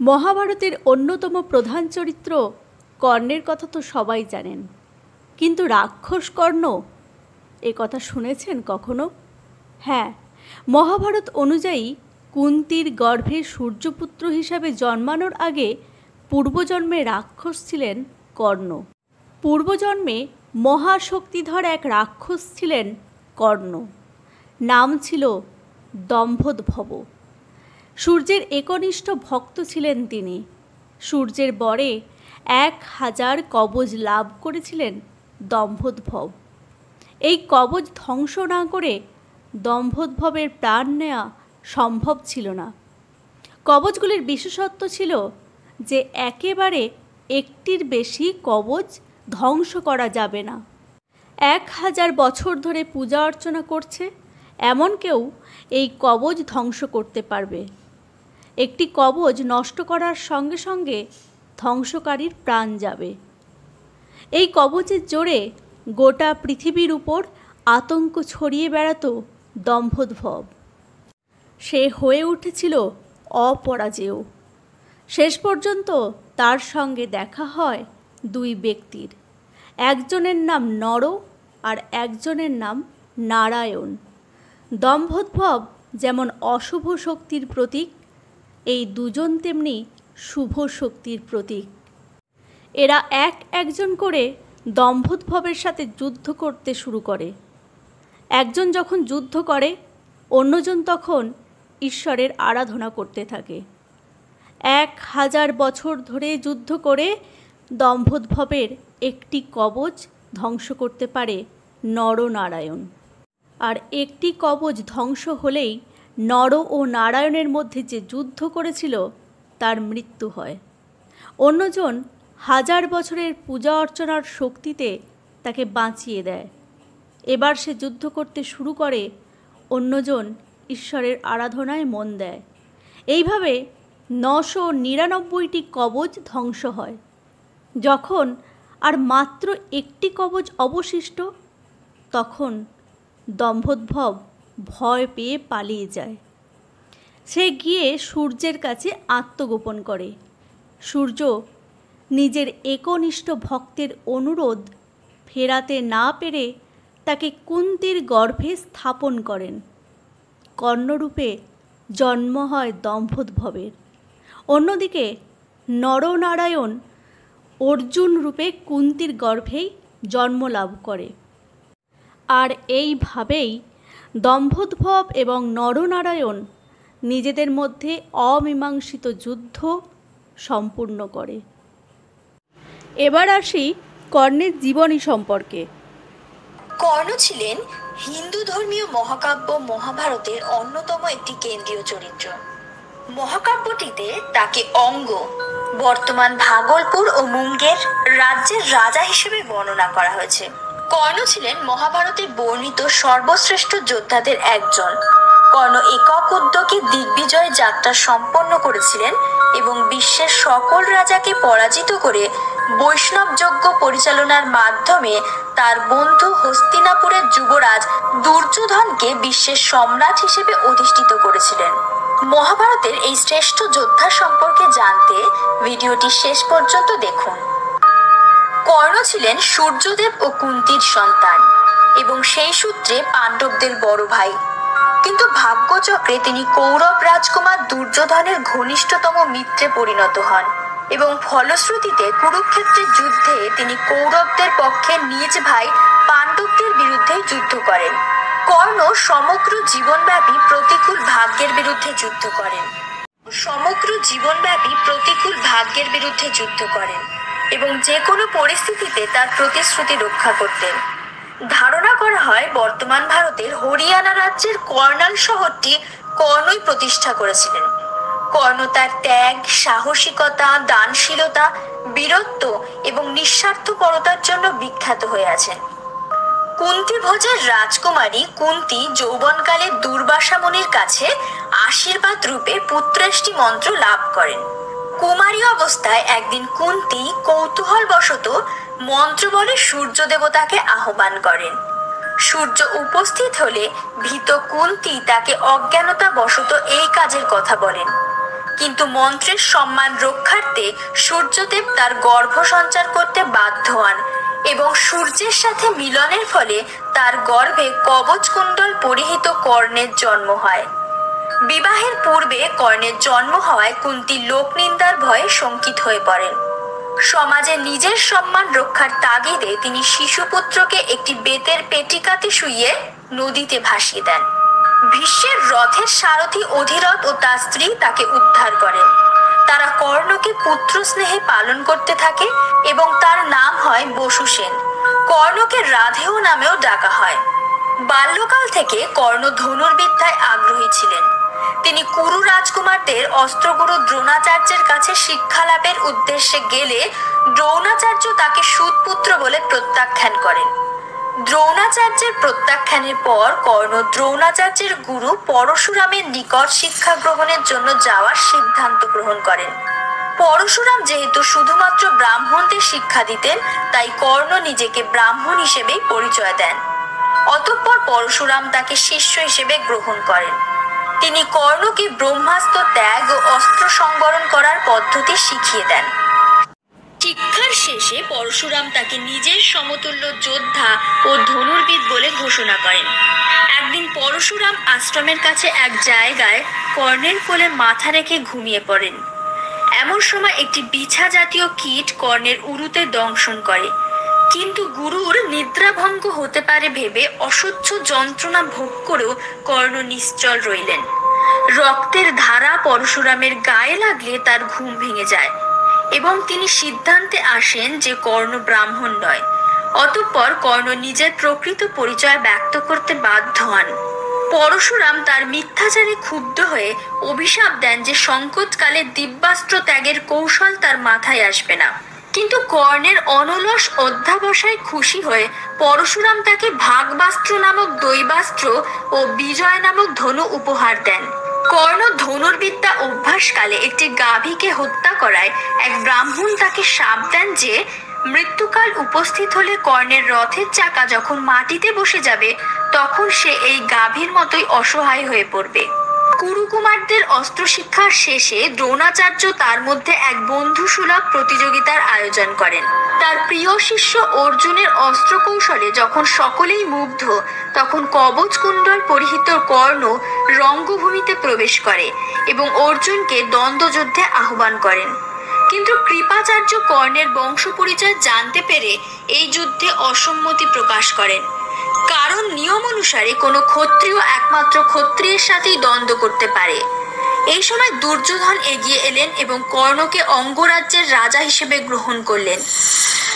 মহাভারতের অন্যতম প্রধান চরিত্র কর্ণের কথা তো সবাই জানেন, কিন্তু রাক্ষস কর্ণ এ কথা শুনেছেন কখনো? হ্যাঁ, মহাভারত অনুযায়ী কুন্তির গর্ভে সূর্যপুত্র হিসাবে জন্মানোর আগে পূর্বজন্মে রাক্ষস ছিলেন কর্ণ। পূর্বজন্মে মহাশক্তিধর এক রাক্ষস ছিলেন কর্ণ। নাম ছিল দম্ভোদ্ভব। সূর্যের একনিষ্ঠ ভক্ত ছিলেন তিনি। সূর্যের বরে 1000 কবচ লাভ করেছিলেন দম্ভোদ্ভব। এই কবচ ধ্বংস না করে দম্ভোদ্ভবের প্রাণ নেওয়া সম্ভব ছিল না। কবচগুলির বিশেষত্ব ছিল যে একেবারে একটির বেশি কবচ ধ্বংস করা যাবে না। 1000 বছর ধরে পূজা অর্চনা করছে এমন কেউ এই কবচ ধ্বংস করতে পারবে। একটি কবচ নষ্ট করার সঙ্গে সঙ্গে ধ্বংসকারীর প্রাণ যাবে। এই কবচের জোরে গোটা পৃথিবীর উপর আতঙ্ক ছড়িয়ে বেড়াতো দম্ভোদ্ভব। সে হয়ে উঠেছিল অপরাজেয়। শেষ পর্যন্ত তার সঙ্গে দেখা হয় দুই ব্যক্তির, একজনের নাম নর আর একজনের নাম নারায়ণ। দম্ভোদ্ভব যেমন অশুভ শক্তির প্রতীক, এই দুজন তেমনি শুভ শক্তির প্রতীক। এরা একজন করে দম্ভোদ্ভবের সাথে যুদ্ধ করতে শুরু করে। একজন যখন যুদ্ধ করে, অন্যজন তখন ঈশ্বরের আরাধনা করতে থাকে। 1000 বছর ধরে যুদ্ধ করে দম্ভোদ্ভবের একটি কবচ ধ্বংস করতে পারে নরনারায়ণ। আর একটি কবচ ধ্বংস হলেই নর ও নারায়ণের মধ্যে যে যুদ্ধ করেছিল তার মৃত্যু হয়। অন্যজন 1000 বছরের পূজা অর্চনার শক্তিতে তাকে বাঁচিয়ে দেয়। এবার সে যুদ্ধ করতে শুরু করে, অন্যজন ঈশ্বরের আরাধনায় মন দেয়। এইভাবে 999টি কবচ ধ্বংস হয়। যখন আর মাত্র একটি কবচ অবশিষ্ট, তখন দম্ভোদ্ভব ভয় পেয়ে পালিয়ে যায়। সে গিয়ে সূর্যের কাছে আত্মগোপন করে। সূর্য নিজের একনিষ্ঠ ভক্তের অনুরোধ ফেরাতে না পেরে তাকে কুন্তির গর্ভে স্থাপন করেন। কর্ণরূপে জন্ম হয় দম্ভোদ্ভবের। অন্যদিকে নরনারায়ণ অর্জুন রূপে কুন্তির গর্ভেই জন্ম লাভ করে। আর এইভাবেই দম্ভোদ্ভব এবং নরনারায়ণ নিজেদের মধ্যে অমীমাংসিত যুদ্ধ সম্পূর্ণ করে। এবার আসি কর্ণের জীবনী সম্পর্কে। কর্ণ ছিলেন হিন্দু ধর্মীয় মহাকাব্য মহাভারতের অন্যতম একটি কেন্দ্রীয় চরিত্র। মহাকাব্যটিতে তাকে অঙ্গ, বর্তমান ভাগলপুর ও মুঙ্গের রাজ্যের রাজা হিসেবে বর্ণনা করা হয়েছে। কর্ণ ছিলেন মহাভারতে বর্ণিত সর্বশ্রেষ্ঠ যোদ্ধাদের একজন। কর্ণ একক উদ্যোগে দিগ্বিজয় যাত্রা সম্পন্ন করেছিলেন এবং বিশ্বের সকল রাজাকে পরাজিত করে বৈষ্ণব যজ্ঞ পরিচালনার মাধ্যমে তার বন্ধু হস্তিনাপুরের যুবরাজ দুর্যোধনকে বিশ্বের সম্রাট হিসেবে অধিষ্ঠিত করেছিলেন। মহাভারতের এই শ্রেষ্ঠ যোদ্ধা সম্পর্কে জানতে ভিডিওটি শেষ পর্যন্ত দেখুন। কর্ণ ছিলেন সূর্যদেব ও কুন্তির সন্তান এবং সেই সূত্রে পাণ্ডবদের বড় ভাই। কিন্তু ভাগ্যচক্রে তিনি কৌরব রাজকুমার দুর্যোধনের ঘনিষ্ঠতম মিত্রে পরিণত হন এবং ফলশ্রুতিতে কুরুক্ষেত্রের যুদ্ধে তিনি কৌরবদের পক্ষে নিজ ভাই পাণ্ডবদের বিরুদ্ধে যুদ্ধ করেন। কর্ণ সমগ্র জীবনব্যাপী প্রতিকূল ভাগ্যের বিরুদ্ধে যুদ্ধ করেন এবং যে কোনো পরিস্থিতিতে তার প্রতিশ্রুতি রক্ষা করতেন। ধারণা করা হয় বর্তমান ভারতের হরিয়ানা রাজ্যের কর্নাল শহরটি কর্ণই প্রতিষ্ঠা করেছিলেন। কর্ণ তার ত্যাগ, সাহসিকতা, দানশীলতা, বীরত্ব এবং নিঃস্বার্থপরতার জন্য বিখ্যাত হয়ে আছেন। কুন্তিভোজের রাজকুমারী কুন্তি যৌবনকালে দুর্বাসা মুনির কাছে আশীর্বাদ রূপে পুত্রেষ্টি মন্ত্র লাভ করেন। কুমারী অবস্থায় একদিন কুন্তি কৌতূহলবশত মন্ত্র বলে সূর্য দেবতাকে আহ্বান করেন। সূর্য উপস্থিত হলে ভীত কুন্তি তাকে অজ্ঞানতা বশত এই কাজের কথা বলেন। কিন্তু মন্ত্রের সম্মান রক্ষার্থে সূর্যদেব তার গর্ভ সঞ্চার করতে বাধ্য হন এবং সূর্যের সাথে মিলনের ফলে তার গর্ভে কবচকুণ্ডল পরিহিত কর্ণের জন্ম হয়। বিবাহের পূর্বে কর্ণের জন্ম হওয়ায় কুন্তী লোকনিন্দার ভয়ে শঙ্কিত হয়ে পড়েন। সমাজে নিজের সম্মান রক্ষার তাগিদে তিনি শিশুপুত্রকে একটি বেতের পেটিকাতে শুইয়ে নদীতে ভাসিয়ে দেন। ভীষ্মের রথের সারথি অধিরথ ও তার স্ত্রী তাকে উদ্ধার করেন। তারা কর্ণকে পুত্র স্নেহে পালন করতে থাকে এবং তার নাম হয় বসুসেন। কর্ণকে রাধেয় নামেও ডাকা হয়। বাল্যকাল থেকে কর্ণ ধনুর্বিদ্যায় আগ্রহী ছিলেন। তিনি কুরু রাজকুমারদের অস্ত্রগুরু দ্রোণাচার্যের কাছে শিক্ষা লাভের উদ্দেশ্যে গেলে দ্রোণাচার্য তাকে সুতপুত্র বলে প্রত্যাখ্যান করেন। দ্রোণাচার্যের প্রত্যাখ্যানের পর কর্ণ দ্রোণাচার্যের গুরু পরশুরামের নিকট শিক্ষা গ্রহণের জন্য যাওয়ার সিদ্ধান্ত গ্রহণ করেন। পরশুরাম যেহেতু শুধুমাত্র ব্রাহ্মণদের শিক্ষা দিতেন, তাই কর্ণ নিজেকে ব্রাহ্মণ হিসেবেই পরিচয় দেন। অতঃপর পরশুরাম তাকে শিষ্য হিসেবে গ্রহণ করেন। তিনি কর্ণকে ব্রহ্মাস্ত্র ত্যাগ ও অস্ত্র সংবরণ করার পদ্ধতি শিখিয়ে দেন। শিক্ষার শেষে পরশুরাম তাকে নিজের সমতুল্য যোদ্ধা ও ধনুর্বিদ বলে ঘোষণা করেন। একদিন পরশুরাম আশ্রমের কাছে এক জায়গায় কর্ণের কোলে মাথা রেখে ঘুমিয়ে পড়েন। এমন সময় একটি বিছা জাতীয় কীট কর্ণের উরুতে দংশন করে, কিন্তু গুরুর নিদ্রাভঙ্গ হতে পারে ভেবে অসহ্য যন্ত্রণা ভোগ করেও কর্ণ নিশ্চল রইলেন। রক্তের ধারা পরশুরামের গায়ে লাগলে তার ঘুম ভেঙে যায় এবং তিনি সিদ্ধান্তে আসেন যে কর্ণ ব্রাহ্মণ নয়। অতঃপর কর্ণ নিজের প্রকৃত পরিচয় ব্যক্ত করতে বাধ্য হন। পরশুরাম তার মিথ্যাচারে ক্ষুব্ধ হয়ে অভিশাপ দেন যে সংকটকালে দিব্যাস্ত্র ত্যাগের কৌশল তার মাথায় আসবে না। কিন্তু কর্ণের অনলস অধ্যাবসায় খুশি হয়ে পরশুরাম তাকে ভাগবাস্ত্র নামক দৈবাস্ত্র ও বিজয় নামক ধনু উপহার দেন। কর্ণ ধনুর্বিদ্যা অভ্যাসকালে একটি গাভীকে হত্যা করায় এক ব্রাহ্মণ তাকে শাপ দেন যে মৃত্যুকাল উপস্থিত হলে কর্ণের রথের চাকা যখন মাটিতে বসে যাবে তখন সে এই গাভীর মতোই অসহায় হয়ে পড়বে। কুরুকুমারদের অস্ত্র শিক্ষার শেষে দ্রোণাচার্য তার মধ্যে এক বন্ধুসুলভ প্রতিযোগিতার আয়োজন করেন। তার প্রিয় শিষ্য অর্জুনের অস্ত্র কৌশলে যখন সকলেই মুগ্ধ, তখন কবচকুণ্ডল পরিহিত কর্ণ রঙ্গভূমিতে প্রবেশ করে এবং অর্জুনকে দ্বন্দ্বযুদ্ধে আহ্বান করেন। কিন্তু কৃপাচার্য কর্ণের বংশ পরিচয় জানতে পেরে এই যুদ্ধে অসম্মতি প্রকাশ করেন, কারণ নিয়ম অনুসারে কোনো ক্ষত্রিয় একমাত্র ক্ষত্রিয়ের সাথেই দ্বন্দ্ব করতে পারে। এই সময় দুর্যোধন এগিয়ে এলেন এবং কর্ণকে অঙ্গরাজ্যের রাজা হিসেবে গ্রহণ করলেন।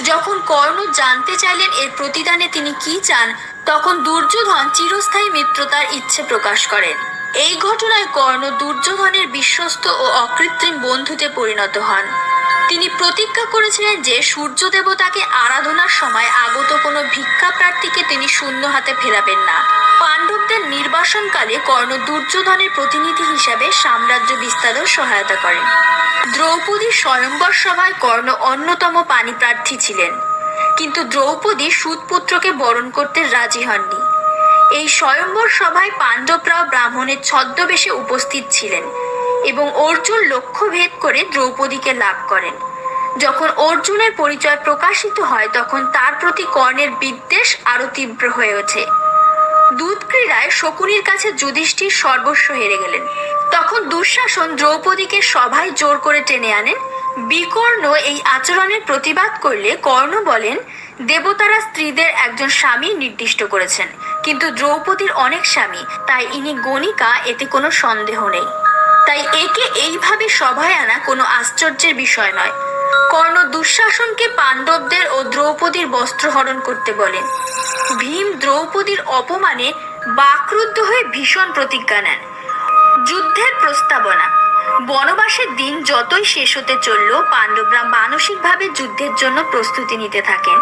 যখন কর্ণ জানতে চাইলেন এর প্রতিদানে তিনি কি চান, তখন দুর্যোধন চিরস্থায়ী মিত্রতার ইচ্ছে প্রকাশ করেন। এই ঘটনায় কর্ণ দুর্যোধনের বিশ্বস্ত ও অকৃত্রিম বন্ধুতে পরিণত হন। তিনি প্রতিজ্ঞা করেছিলেন যে সূর্য দেবতাকে আরাধনার সময় আগত কোনো ভিক্ষা প্রার্থীকে তিনি শূন্য হাতে ফেরাবেন না। পাণ্ডবদের নির্বাসনকালে কর্ণ দুর্যোধনের প্রতিনিধি হিসাবে সাম্রাজ্য বিস্তারেও সহায়তা করেন। দ্রৌপদীর স্বয়ংবর সভায় কর্ণ অন্যতম পাণিপ্রার্থী ছিলেন, কিন্তু দ্রৌপদী সুতপুত্রকে বরণ করতে রাজি হননি। এই স্বয়ংবর সভায় পাণ্ডবরাও ব্রাহ্মণের ছদ্মবেশে উপস্থিত ছিলেন এবং অর্জুন লক্ষ্য ভেদ করে দ্রৌপদীকে লাভ করেন। যখন অর্জুনের পরিচয় প্রকাশিত হয় তখন তার প্রতি কর্ণের বিদ্বেষ আরো তীব্র হয়ে ওঠে। দুধ ক্রীড়ায় শকুনির কাছে যুধিষ্ঠির সর্বস্ব হেরে গেলেন। তখন দুঃশাসন দ্রৌপদীকে সভায় জোর করে টেনে আনেন। বিকর্ণ এই আচরণের প্রতিবাদ করলে কর্ণ বলেন, দেবতারা স্ত্রীদের একজন স্বামী নির্দিষ্ট করেছেন, কিন্তু দ্রৌপদীর অনেক স্বামী, তাই ইনি গণিকা, এতে কোনো সন্দেহ নেই। তাই একে এইভাবে সভায় আনা কোনো আশ্চর্যের বিষয় নয়। কর্ণ দুঃশাসনকে পাণ্ডবদের ও দ্রৌপদীর বস্ত্রহরণ করতে বলেন। ভীম দ্রৌপদীর অপমানে বাকরুদ্ধ হয়ে ভীষণ প্রতিজ্ঞা নেন। যুদ্ধের প্রস্তাবনা। বনবাসের দিন যতই শেষ হতে চলল, পাণ্ডবরা মানসিকভাবে যুদ্ধের জন্য প্রস্তুতি নিতে থাকেন।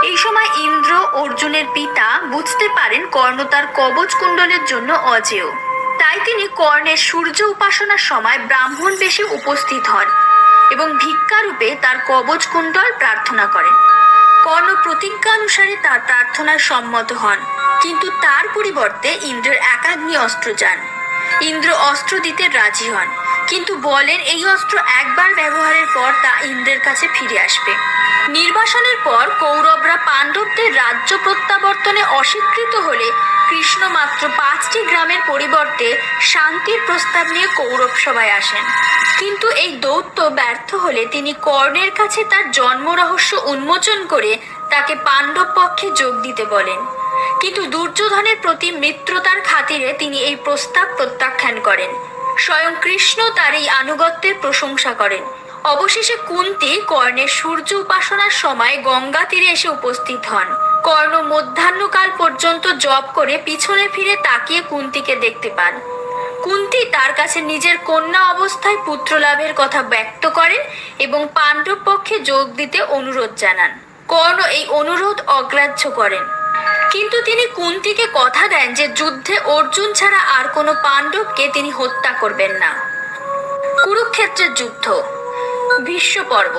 এই সময় ইন্দ্র, অর্জুনের পিতা, বুঝতে পারেন কর্ণ তার কবচকুণ্ডলের জন্য অজেয়। তাই তিনি কর্ণের সূর্য উপাসনার সময় ব্রাহ্মণ বেশে উপস্থিত হন এবং ভিক্ষারূপে তার কবচকুণ্ডল প্রার্থনা করেন। কর্ণ প্রতিজ্ঞানুসারে তার প্রার্থনায় সম্মত হন, কিন্তু তার পরিবর্তে ইন্দ্রের একাগ্নি অস্ত্র চান। ইন্দ্র অস্ত্র দিতে রাজি হন, কিন্তু বলেন এই অস্ত্র একবার ব্যবহারের পর তা ইন্দ্রের কাছে ফিরে আসবে। নির্বাসনের পর কৌরবরা পাণ্ডবদের রাজ্য প্রত্যাবর্তনে অস্বীকৃত হলে কৃষ্ণ মাত্র 5টি গ্রামের পরিবর্তে শান্তির প্রস্তাব নিয়ে কৌরব সভায় আসেন। কিন্তু এই দৌত্য ব্যর্থ হলে তিনি কর্ণের কাছে তার জন্ম রহস্য উন্মোচন করে তাকে পাণ্ডব পক্ষে যোগ দিতে বলেন। কিন্তু দুর্যোধনের প্রতি মিত্রতার খাতিরে তিনি এই প্রস্তাব প্রত্যাখ্যান করেন। স্বয়ং কৃষ্ণ তার এই আনুগত্যের প্রশংসা করেন। অবশেষে কুন্তী কর্ণের সূর্য উপাসনার সময় গঙ্গা তীরে এসে উপস্থিত হন। কর্ণ মধ্যাহ্নকাল পর্যন্ত জপ করে পিছনে ফিরে তাকিয়ে কুন্তীকে দেখতে পান। কুন্তী তার কাছে নিজের কন্যা অবস্থায় পুত্র লাভের কথা ব্যক্ত করেন এবং পাণ্ডব পক্ষে যোগ দিতে অনুরোধ জানান। কর্ণ এই অনুরোধ অগ্রাহ্য করেন, কিন্তু তিনি কুন্তীকে কথা দেন যে যুদ্ধে অর্জুন ছাড়া আর কোনো পাণ্ডবকে তিনি হত্যা করবেন না। কুরুক্ষেত্রের যুদ্ধ। ভীষ্ম পর্ব।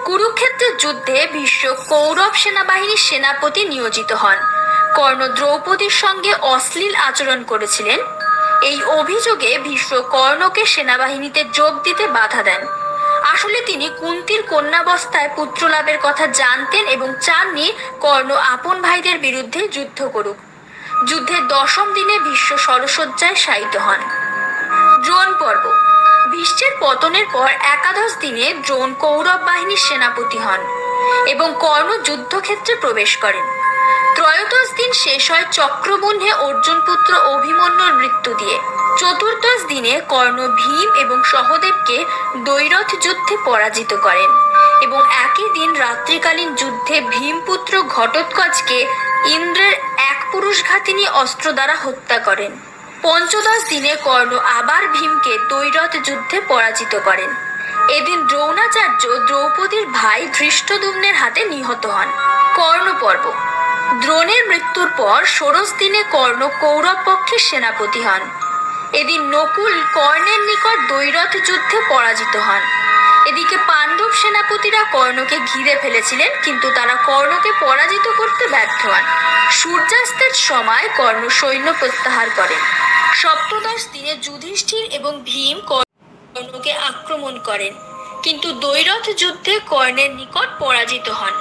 কুরুক্ষেত্রের যুদ্ধে ভীষ্ম কৌরব সেনাবাহিনীর সেনাপতি নিয়োজিত হন। কর্ণ দ্রৌপদীর সঙ্গে অশ্লীল আচরণ করেছিলেন। এই অভিযোগে ভীষ্ম কর্ণকে সেনাবাহিনীতে যোগ দিতে বাধা দেন। আসলে তিনি কুন্তীর কন্যাবস্থায় পুত্র লাভের কথা জানতেন এবং চাননি কর্ণ আপন ভাইদের বিরুদ্ধে যুদ্ধ করুক। যুদ্ধের 10ম দিনে ভীষ্ম শরশয্যায় শায়িত হন। দ্রোণ পর্ব। ভীষ্মের পতনের পর 11 দিনে দ্রোণ কৌরব বাহিনীর সেনাপতি হন এবং কর্ণ যুদ্ধক্ষেত্রে প্রবেশ করেন। 13 দিন শেষ হয় চক্রবহ্নে অর্জুন পুত্র অভিমন্যুর মৃত্যু দিয়ে। 14 দিনে কর্ণ ভীম এবং সহদেবকে দ্বৈরথ যুদ্ধে পরাজিত করেন এবং একই দিন রাত্রিকালীন যুদ্ধে ভীমপুত্র ঘটোৎকচকে ইন্দ্রের এক পুরুষঘাতিনী অস্ত্র দ্বারা হত্যা করেন। 15 দিনে কর্ণ আবার ভীমকে দ্বৈরথ যুদ্ধে পরাজিত করেন। এদিন দ্রোণাচার্য দ্রৌপদীর ভাই ধৃষ্টদ্যুম্নের হাতে নিহত হন। কর্ণ পর্ব। দ্রোণের মৃত্যুর পর 16 দিনে কর্ণ কৌরব পক্ষের সেনাপতি হন। এদিন নকুল কর্ণের নিকট দ্বৈরথ যুদ্ধে পরাজিত হন। এদিকে পাণ্ডব সেনাপতিরা কর্ণকে ঘিরে ফেলেছিলেন, কিন্তু তারা কর্ণকে পরাজিত করতে ব্যর্থ হন। সূর্যাস্তের সময় কর্ণ সৈন্য প্রত্যাহার করেন। 17 দিনে যুধিষ্ঠির এবং ভীম কর্ণকে আক্রমণ করেন, কিন্তু দ্বৈরথ যুদ্ধে কর্ণের নিকট পরাজিত হন।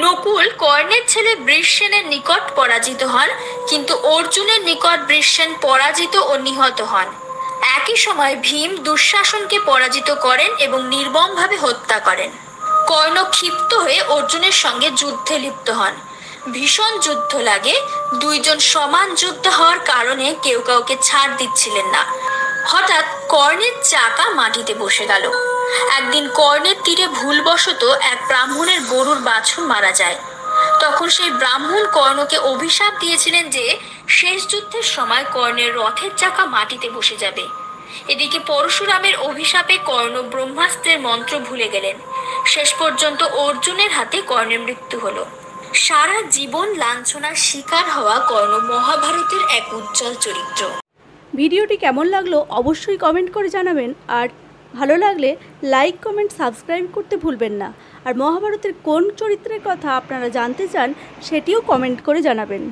নকুল কর্ণের ছেলে বৃষসেনের নিকট পরাজিত হন, কিন্তু অর্জুনের নিকট বৃষসেন পরাজিত ও নিহত হন। একই সময় ভীম দুঃশাসনকে পরাজিত করেন এবং নির্মমভাবে হত্যা করেন। কর্ণ ক্ষিপ্ত হয়ে অর্জুনের সঙ্গে যুদ্ধে লিপ্ত হন। ভীষণ যুদ্ধ লাগে। দুইজন সমান যোদ্ধা হওয়ার কারণে কেউ কাউকে ছাড় দিচ্ছিলেন না। হঠাৎ কর্ণের চাকা মাটিতে বসে গেল। একদিন কর্ণের তীরে ভুলবশত এক ব্রাহ্মণের গরুর বাছুর মারা যায়। তখন সেই ব্রাহ্মণ কর্ণকে অভিশাপ দিয়েছিলেন যে শেষ যুদ্ধের সময় কর্ণের রথের চাকা মাটিতে বসে যাবে। এদিকে পরশুরামের অভিশাপে কর্ণ ব্রহ্মাস্ত্রের মন্ত্র ভুলে গেলেন। শেষ পর্যন্ত অর্জুনের হাতে কর্ণের মৃত্যু হলো। সারা জীবন লাঞ্ছনার শিকার হওয়া কর্ণ মহাভারতের এক উজ্জ্বল চরিত্র। ভিডিওটি কেমন লাগলো অবশ্যই কমেন্ট করে জানাবেন, আর ভালো লাগলে লাইক, কমেন্ট, সাবস্ক্রাইব করতে ভুলবেন না। আর মহাভারতের কোন চরিত্রের কথা আপনারা জানতে চান সেটিও কমেন্ট করে জানাবেন।